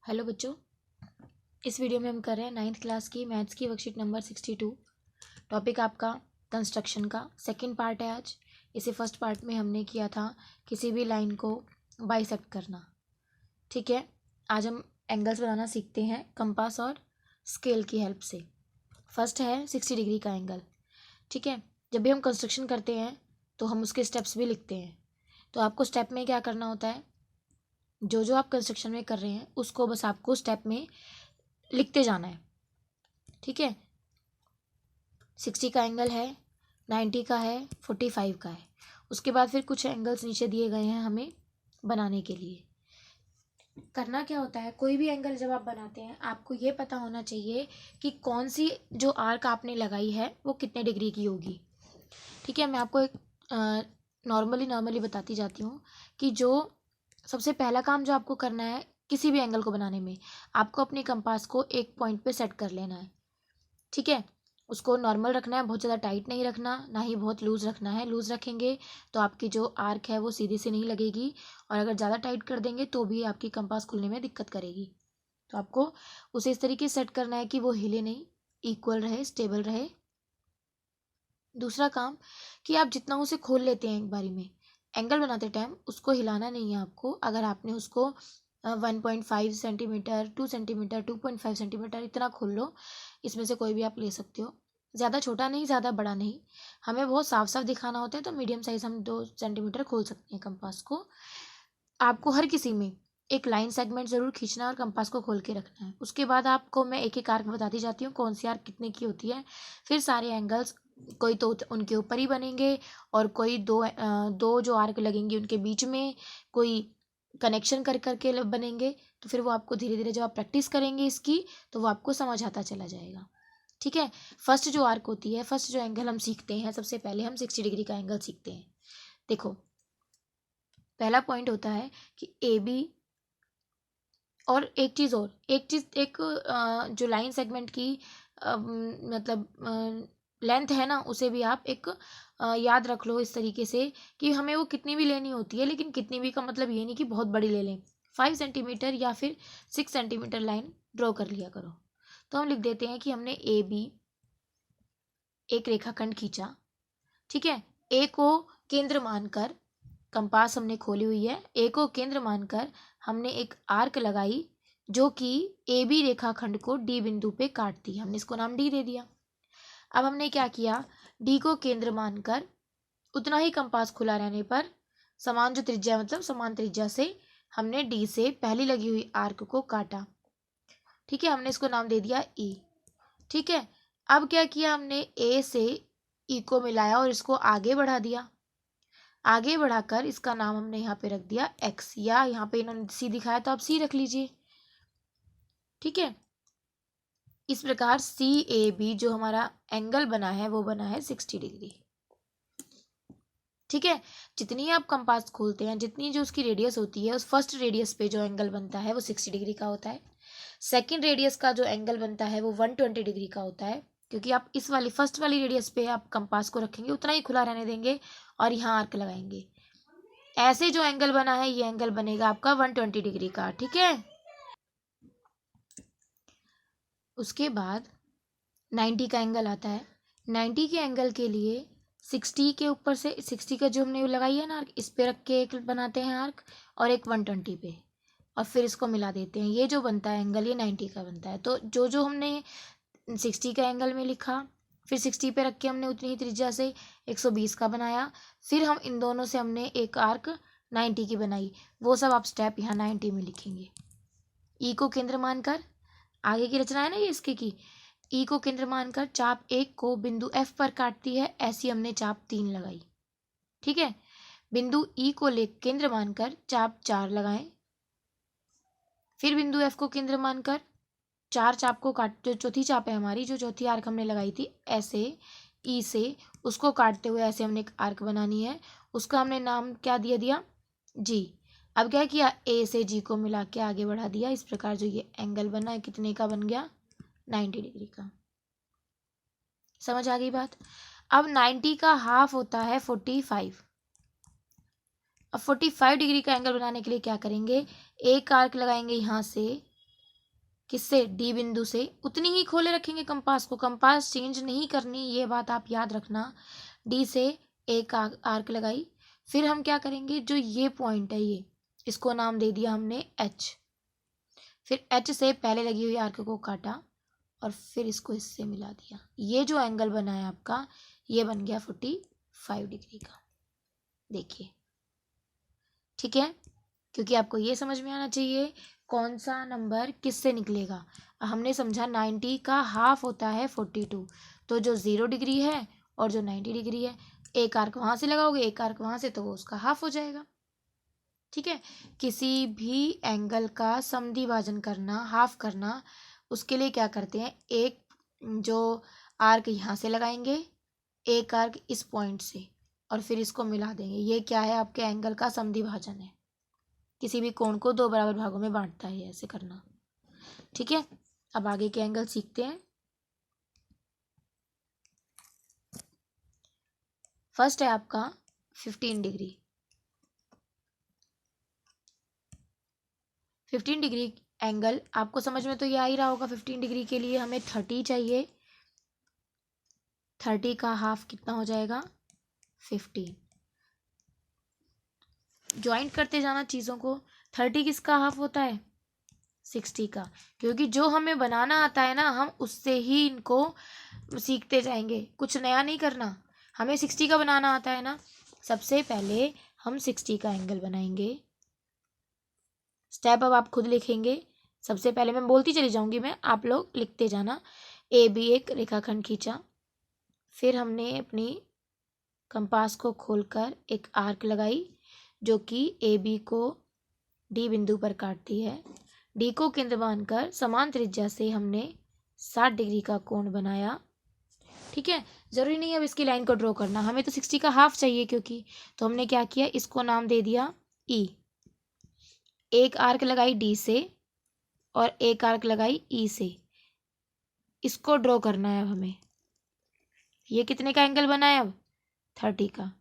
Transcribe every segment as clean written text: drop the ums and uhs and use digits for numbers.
Hello बच्चों, इस video में हम कर रहे हैं 9th क्लास की मैथ्स की वर्कशीट नंबर 62। टॉपिक आपका कंस्ट्रक्शन का सेकंड पार्ट है आज। इसे फर्स्ट पार्ट में हमने किया था किसी भी लाइन को बाइसेक्ट करना। ठीक है, आज हम एंगल्स बनाना सीखते हैं कंपास और स्केल की हेल्प से। फर्स्ट है 60 डिग्री का एंगल। ठीक है, जब भी हम कंस्ट्रक्शन करते हैं तो हम उसके स्टेप्स भी लिखते हैं। तो आपको स्टेप में क्या करना होता है, जो जो आप कंस्ट्रक्शन में कर रहे हैं उसको बस आपको स्टेप में लिखते जाना है। ठीक है, 60 का एंगल है, 90 का है, 45 का है। उसके बाद फिर कुछ एंगल्स नीचे दिए गए हैं हमें बनाने के लिए। करना क्या होता है, कोई भी एंगल जब आप बनाते हैं आपको ये पता होना चाहिए कि कौन सी जो आर्क आपने लगाई है वो कितने डिग्री की होगी। ठीक है, मैं आपको एक नॉर्मली बताती जाती हूँ कि जो सबसे पहला काम जो आपको करना है किसी भी एंगल को बनाने में, आपको अपने कंपास को एक पॉइंट पे सेट कर लेना है। ठीक है, उसको नॉर्मल रखना है, बहुत ज़्यादा टाइट नहीं रखना, ना ही बहुत लूज़ रखना है। लूज़ रखेंगे तो आपकी जो आर्क है वो सीधी से नहीं लगेगी, और अगर ज़्यादा टाइट कर देंगे तो भी आपकी कंपास खुलने में दिक्कत करेगी। तो आपको उसे इस तरीके से सेट करना है कि वो हिले नहीं, इक्वल रहे, स्टेबल रहे। दूसरा काम कि आप जितना उसे खोल लेते हैं एक बारी में, एंगल बनाते टाइम उसको हिलाना नहीं है आपको। अगर आपने उसको 1.5 सेंटीमीटर, 2 सेंटीमीटर, 2.5 सेंटीमीटर इतना खोल लो, इसमें से कोई भी आप ले सकते हो। ज़्यादा छोटा नहीं, ज़्यादा बड़ा नहीं। हमें बहुत साफ साफ दिखाना होता है तो मीडियम साइज हम 2 सेंटीमीटर खोल सकते हैं कंपास को। आपको हर किसी में एक लाइन सेगमेंट ज़रूर खींचना है और कंपास को खोल के रखना है। उसके बाद आपको मैं एक एक आर्क बताती जाती हूँ कौन सी आर्क कितने की होती है। फिर सारे एंगल्स कोई तो उनके ऊपर ही बनेंगे, और कोई दो जो आर्क लगेंगे उनके बीच में कोई कनेक्शन कर करके बनेंगे। तो फिर वो आपको धीरे धीरे जब आप प्रैक्टिस करेंगे इसकी तो वो आपको समझ आता चला जाएगा। ठीक है, फर्स्ट जो आर्क होती है, फर्स्ट जो एंगल हम सीखते हैं, सबसे पहले हम 60 डिग्री का एंगल सीखते हैं। देखो, पहला पॉइंट होता है कि ए बी, और एक चीज़ और, एक जो लाइन सेगमेंट की मतलब लेंथ है ना, उसे भी आप एक याद रख लो इस तरीके से कि हमें वो कितनी भी लेनी होती है, लेकिन कितनी भी का मतलब ये नहीं कि बहुत बड़ी ले लें। 5 सेंटीमीटर या फिर 6 सेंटीमीटर लाइन ड्रॉ कर लिया करो। तो हम लिख देते हैं कि हमने ए बी एक रेखाखंड खींचा। ठीक है, ए को केंद्र मानकर कंपास हमने खोली हुई है, ए को केंद्र मानकर हमने एक आर्क लगाई जो कि ए बी रेखाखंड को डी बिंदु पे काटती है। हमने इसको नाम डी दे दिया। अब हमने क्या किया, डी को केंद्र मानकर उतना ही कंपास खुला रहने पर समान जो त्रिज्या मतलब समान त्रिज्या से हमने डी से पहली लगी हुई आर्क को काटा। ठीक है, हमने इसको नाम दे दिया ई। ठीक है, अब क्या किया, हमने ए से ई को मिलाया और इसको आगे बढ़ा दिया। आगे बढ़ाकर इसका नाम हमने यहाँ पे रख दिया एक्स, या यहाँ पे इन्होंने सी दिखाया तो आप सी रख लीजिए। ठीक है, इस प्रकार सी ए बी जो हमारा एंगल बना है वो बना है 60 डिग्री। ठीक है, जितनी आप कंपास खोलते हैं, जितनी जो उसकी रेडियस होती है, उस फर्स्ट रेडियस पे जो एंगल बनता है वो 60 डिग्री का होता है। सेकेंड रेडियस का जो एंगल बनता है वो 120 डिग्री का होता है, क्योंकि आप इस वाली फर्स्ट वाली रेडियस पे आप कंपास को रखेंगे, उतना ही खुला रहने देंगे और यहाँ आर्क लगाएंगे। ऐसे जो एंगल बना है ये एंगल बनेगा आपका 120 डिग्री का। ठीक है, उसके बाद 90 का एंगल आता है। 90 के एंगल के लिए 60 के ऊपर से 60 का जो हमने लगाई है ना आर्क, इस पे रख के एक बनाते हैं आर्क, और एक 120 पे, और फिर इसको मिला देते हैं। ये जो बनता है एंगल ये 90 का बनता है। तो जो जो हमने 60 का एंगल में लिखा, फिर 60 पे रख के हमने उतनी ही त्रिज्या से 120 का बनाया, फिर हम इन दोनों से हमने एक आर्क 90 की बनाई। वो सब आप स्टेप यहाँ 90 में लिखेंगे। ई को केंद्र मानकर, आगे की रचना है ना ये इसके की, ई को केंद्र मानकर चाप 1 को बिंदु एफ पर काटती है, ऐसी हमने चाप 3 लगाई। ठीक है, बिंदु ई को ले केंद्र मानकर चाप 4 लगाएं। फिर बिंदु एफ को केंद्र मानकर 4 चाप को काट, जो चौथी चाप है हमारी, जो चौथी आर्क हमने लगाई थी ऐसे ई से, उसको काटते हुए ऐसे हमने एक आर्क बनानी है। उसका हमने नाम क्या दिया दिया जी। अब क्या किया, ए से जी को मिला के आगे बढ़ा दिया। इस प्रकार जो ये एंगल बना है कितने का बन गया, 90 डिग्री का। समझ आ गई बात। अब 90 का हाफ होता है 45। अब 45 डिग्री का एंगल बनाने के लिए क्या करेंगे, एक आर्क लगाएंगे यहाँ से किससे, डी बिंदु से, उतनी ही खोले रखेंगे कंपास को, कंपास चेंज नहीं करनी, ये बात आप याद रखना। डी से एक आर्क लगाई, फिर हम क्या करेंगे, जो ये पॉइंट है ये, इसको नाम दे दिया हमने एच, फिर एच से पहले लगी हुई आर्क को काटा और फिर इसको इससे मिला दिया। ये जो एंगल बना है आपका, ये बन गया 45 डिग्री का। देखिए, ठीक है, क्योंकि आपको ये समझ में आना चाहिए कौन सा नंबर किससे निकलेगा। हमने समझा 90 का हाफ होता है 42, तो जो 0 डिग्री है और जो 90 डिग्री है, एक आर्क वहाँ से लगाओगे, एक आर्क वहाँ से, तो वो उसका हाफ हो जाएगा। ठीक है, किसी भी एंगल का समद्विभाजन करना, हाफ करना, उसके लिए क्या करते हैं, एक जो आर्क यहाँ से लगाएंगे, एक आर्क इस पॉइंट से, और फिर इसको मिला देंगे। ये क्या है, आपके एंगल का समद्विभाजन है। किसी भी कोण को 2 बराबर भागों में बांटता है ऐसे करना। ठीक है, अब आगे के एंगल सीखते हैं। फर्स्ट है आपका 15 डिग्री। 15 डिग्री एंगल आपको समझ में तो ये आ ही रहा होगा। 15 डिग्री के लिए हमें 30 चाहिए, 30 का हाफ कितना हो जाएगा, 15। ज्वाइंट करते जाना चीज़ों को। 30 किसका हाफ होता है, 60 का, क्योंकि जो हमें बनाना आता है ना, हम उससे ही इनको सीखते जाएंगे, कुछ नया नहीं करना। हमें 60 का बनाना आता है ना, सबसे पहले हम 60 का एंगल बनाएंगे। स्टेप अब आप खुद लिखेंगे। सबसे पहले मैं बोलती चली जाऊंगी, मैं, आप लोग लिखते जाना। ए बी एक रेखाखंड खींचा, फिर हमने अपनी कंपास को खोलकर एक आर्क लगाई जो कि ए बी को डी बिंदु पर काटती है। डी को केंद्र मानकर समान त्रिज्या से हमने 60 डिग्री का कोण बनाया। ठीक है, जरूरी नहीं है अब इसकी लाइन को ड्रॉ करना, हमें तो 60 का हाफ चाहिए क्योंकि, तो हमने क्या किया, इसको नाम दे दिया ई। एक आर्क लगाई डी से और एक आर्क लगाई ई से, इसको ड्रॉ करना है अब हमें। ये कितने का एंगल बना है अब, 30 का।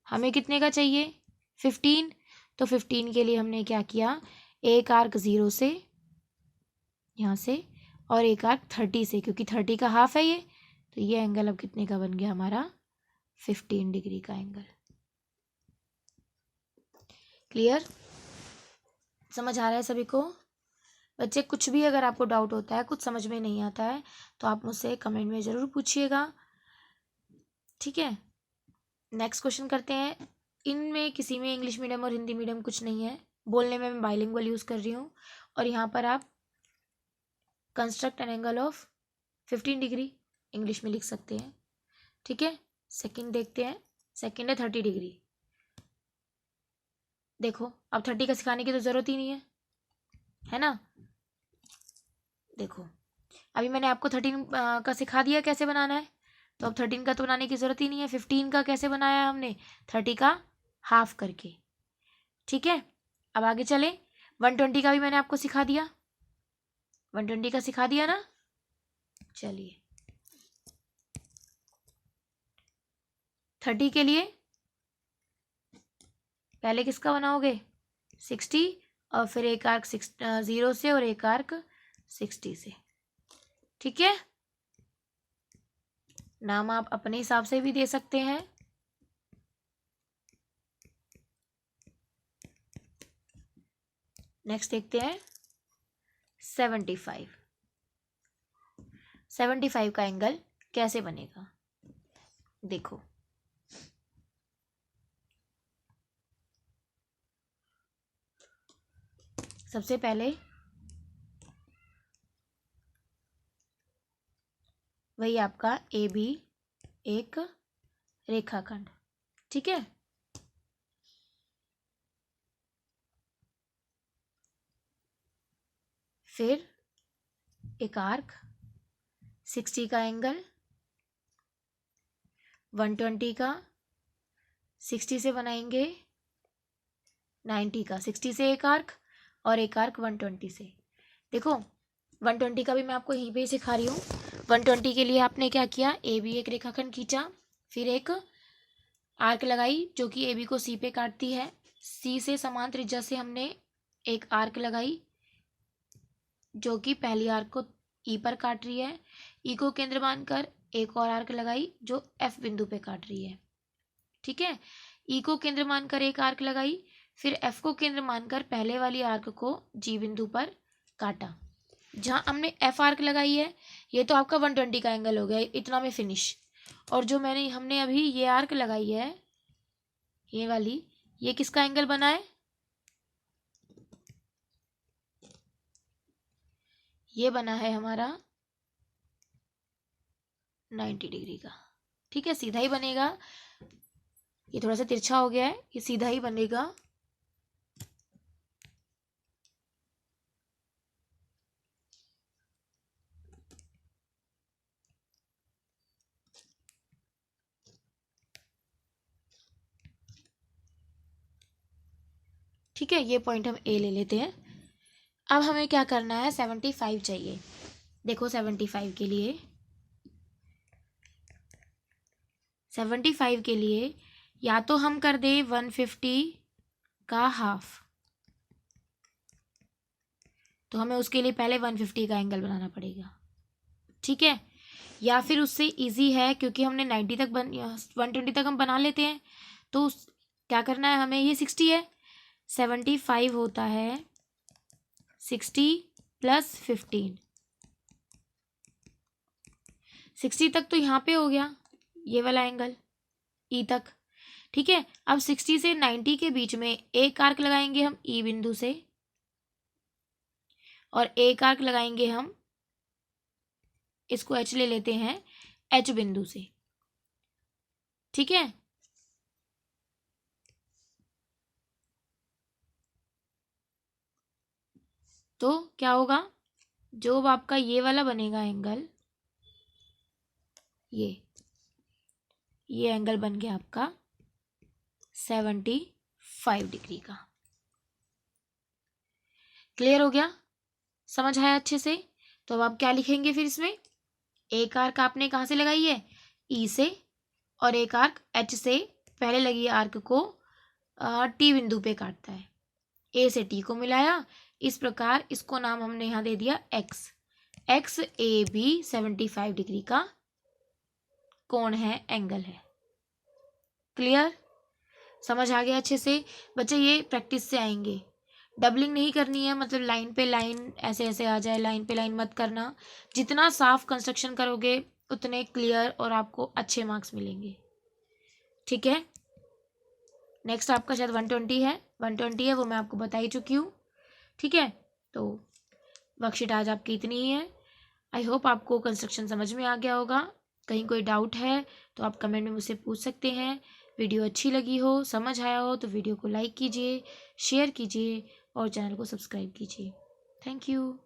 हमें कितने का चाहिए, 15। तो 15 के लिए हमने क्या किया, एक आर्क 0 से यहाँ से और एक आर्क 30 से, क्योंकि 30 का हाफ है ये, तो ये एंगल अब कितने का बन गया हमारा, 15 डिग्री का एंगल। क्लियर, समझ आ रहा है सभी को। बच्चे, कुछ भी अगर आपको डाउट होता है, कुछ समझ में नहीं आता है, तो आप मुझसे कमेंट में ज़रूर पूछिएगा। ठीक है, नेक्स्ट क्वेश्चन करते हैं। इनमें किसी में इंग्लिश मीडियम और हिंदी मीडियम कुछ नहीं है, बोलने में मैं बाइलिंगुअल यूज़ कर रही हूँ। और यहाँ पर आप construct an angle of 15 degree English में लिख सकते हैं। ठीक है, सेकंड देखते हैं। सेकंड है 30 डिग्री। देखो, अब 30 का सिखाने की तो ज़रूरत ही नहीं है ना। देखो, अभी मैंने आपको 13 का सिखा दिया कैसे बनाना है, तो अब 13 का तो बनाने की ज़रूरत ही नहीं है। 15 का कैसे बनाया हमने, 30 का हाफ करके। ठीक है, अब आगे चले। 120 का भी मैंने आपको सिखा दिया, 120 का सिखा दिया ना। चलिए, 30 के लिए पहले किसका बनाओगे, 60, और फिर एक आर्क 0 से और एक आर्क 60 से। ठीक है, नाम आप अपने हिसाब से भी दे सकते हैं। नेक्स्ट देखते हैं 75। 75 का एंगल कैसे बनेगा, देखो। सबसे पहले वही आपका ए बी एक रेखाखंड। ठीक है, फिर एक आर्क 60 का एंगल, 120 का 60 से बनाएंगे, 90 का 60 से एक आर्क और एक आर्क 120 से। देखो, 120 का भी मैं आपको यहीं पे ही सिखा रही हूँ। 120 के लिए आपने क्या किया, ए बी एक रेखाखंड खींचा, फिर एक आर्क लगाई जो कि ए बी को सी पे काटती है। सी से समान त्रिज्या से हमने एक आर्क लगाई, जो कि पहली आर्क को ई पर काट रही है। ई को केंद्र मानकर एक और आर्क लगाई जो एफ बिंदु पे काट रही है। ठीक है, ई को केंद्र मानकर एक आर्क लगाई, फिर एफ को केंद्र मानकर पहले वाली आर्क को जी बिंदु पर काटा। जहां हमने एफ आर्क लगाई है ये तो आपका 120 का एंगल हो गया, इतना में फिनिश। और जो हमने अभी ये आर्क लगाई है, ये वाली, ये किसका एंगल बना है? ये बना है हमारा 90 डिग्री का। ठीक है, सीधा ही बनेगा, ये थोड़ा सा तिरछा हो गया है, ये सीधा ही बनेगा। ठीक है, ये पॉइंट हम ए ले लेते हैं। अब हमें क्या करना है, 75 चाहिए। देखो 75 के लिए, 75 के लिए या तो हम कर दे 150 का हाफ, तो हमें उसके लिए पहले 150 का एंगल बनाना पड़ेगा। ठीक है, या फिर उससे इजी है, क्योंकि हमने 90 तक 120 तक हम बना लेते हैं, तो क्या करना है हमें, ये 60 है, 75 होता है 60 + 15। 60 तक तो यहाँ पे हो गया ये वाला एंगल ई तक। ठीक है, अब 60 से 90 के बीच में एक आर्क लगाएंगे हम ई बिंदु से, और एक आर्क लगाएंगे हम, इसको एच ले लेते हैं, एच बिंदु से। ठीक है, तो क्या होगा, जो आपका ये वाला बनेगा एंगल, ये एंगल बन गया आपका 75 डिग्री का। क्लियर हो गया, समझ आया अच्छे से? तो अब आप क्या लिखेंगे फिर इसमें, एक आर्क आपने कहाँ से लगाई है, ई से, और एक आर्क एच से, पहले लगी आर्क को टी बिंदु पे काटता है, ए से टी को मिलाया, इस प्रकार इसको नाम हमने यहाँ दे दिया x. X A B 75 degree का कोण है, एंगल है। क्लियर, समझ आ गया अच्छे से? बच्चे ये प्रैक्टिस से आएंगे, डबलिंग नहीं करनी है, मतलब लाइन पे लाइन ऐसे ऐसे आ जाए, लाइन पे लाइन मत करना। जितना साफ कंस्ट्रक्शन करोगे उतने क्लियर और आपको अच्छे मार्क्स मिलेंगे। ठीक है, नेक्स्ट आपका शायद 120 है, 120 है, वो मैं आपको बता ही चुकी हूँ। ठीक है, तो वर्कशीट आज आपकी इतनी ही है। आई होप आपको कंस्ट्रक्शन समझ में आ गया होगा। कहीं कोई डाउट है तो आप कमेंट में मुझसे पूछ सकते हैं। वीडियो अच्छी लगी हो, समझ आया हो तो वीडियो को लाइक कीजिए, शेयर कीजिए और चैनल को सब्सक्राइब कीजिए। Thank you.